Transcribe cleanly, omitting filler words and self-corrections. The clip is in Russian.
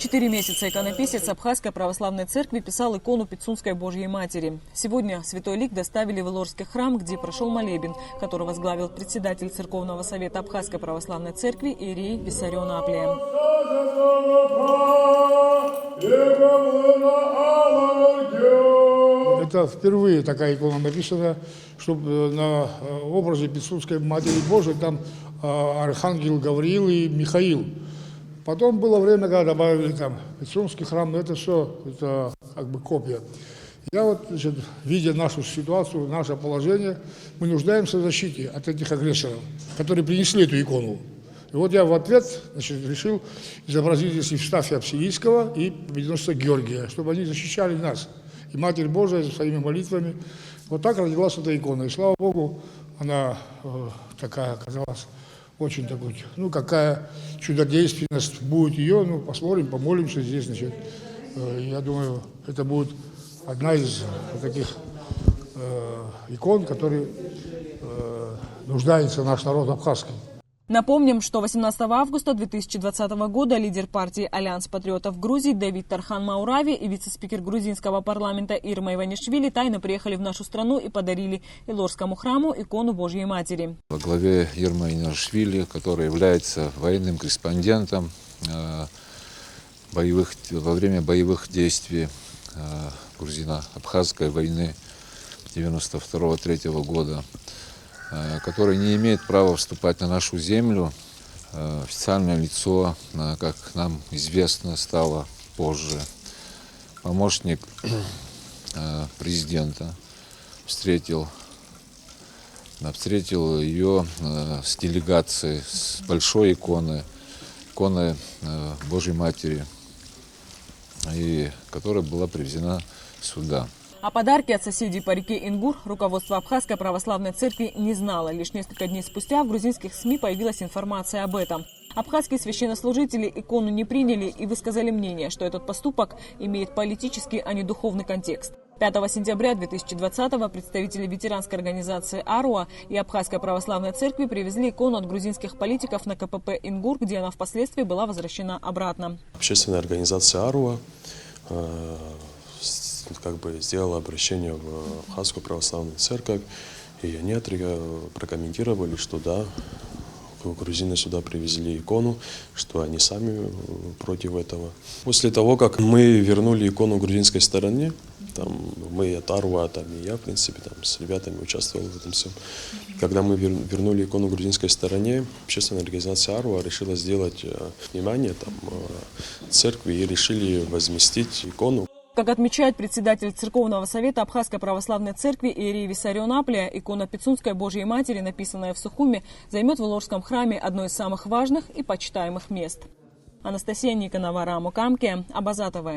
4 месяца иконописец Абхазской православной церкви писал икону Пицунской Божьей Матери. Сегодня святой лик доставили в Илорский храм, где прошел молебен, который возглавил председатель Церковного совета Абхазской православной церкви иерей Виссарион Аплия. Это впервые такая икона написана, чтобы на образе Пицунской Матери Божией там архангел Гавриил и Михаил. Потом было время, когда добавили там Пицунский храм, но это все, это как бы копия. Я вот, значит, видя нашу ситуацию, наше положение, мы нуждаемся в защите от этих агрессоров, которые принесли эту икону. И вот я в ответ, значит, решил изобразить здесь Евстафия Псилийского и победоносца Георгия, чтобы они защищали нас. И Матерь Божия своими молитвами. Вот так родилась эта икона. И слава Богу, она такая оказалась очень такой, ну какая чудодейственность будет ее, ну посмотрим, помолимся здесь, значит. Я думаю, это будет одна из таких икон, которые нуждается наш народ абхазский. Напомним, что 18 августа 2020 года лидер партии «Альянс патриотов Грузии» Давид Тархан Маурави и вице-спикер грузинского парламента Ирма Иванишвили тайно приехали в нашу страну и подарили Илорскому храму икону Божьей Матери. Во главе Ирма Иванишвили, который является военным корреспондентом во время боевых действий грузино-абхазской войны 92-93 года, который не имеет права вступать на нашу землю. Официальное лицо, как нам известно, стало позже. Помощник президента встретил ее с делегацией, с большой иконой Божьей Матери, и которая была привезена сюда. О подарке от соседей по реке Ингур руководство Абхазской православной церкви не знало. Лишь несколько дней спустя в грузинских СМИ появилась информация об этом. Абхазские священнослужители икону не приняли и высказали мнение, что этот поступок имеет политический, а не духовный контекст. 5 сентября 2020-го представители ветеранской организации «Аруа» и Абхазской православной церкви привезли икону от грузинских политиков на КПП «Ингур», где она впоследствии была возвращена обратно. Общественная организация «Аруа» как бы сделала обращение в Абхазскую православную церковь, и они прокомментировали, что да, грузины сюда привезли икону, что они сами против этого. После того, как мы вернули икону грузинской стороне, там мы от Аруа, там и я, в принципе, там с ребятами участвовал в этом всем. Когда мы вернули икону грузинской стороне, общественная организация Аруа решила сделать внимание там церкви и решили возместить икону. Как отмечает председатель Церковного совета Абхазской православной церкви иерей Виссарион Аплия, икона Пицунской Божьей Матери, написанная в Сухуми, займет в Илорском храме одно из самых важных и почитаемых мест. Анастасия Никонова, Рамо Камке, Абаза ТВ.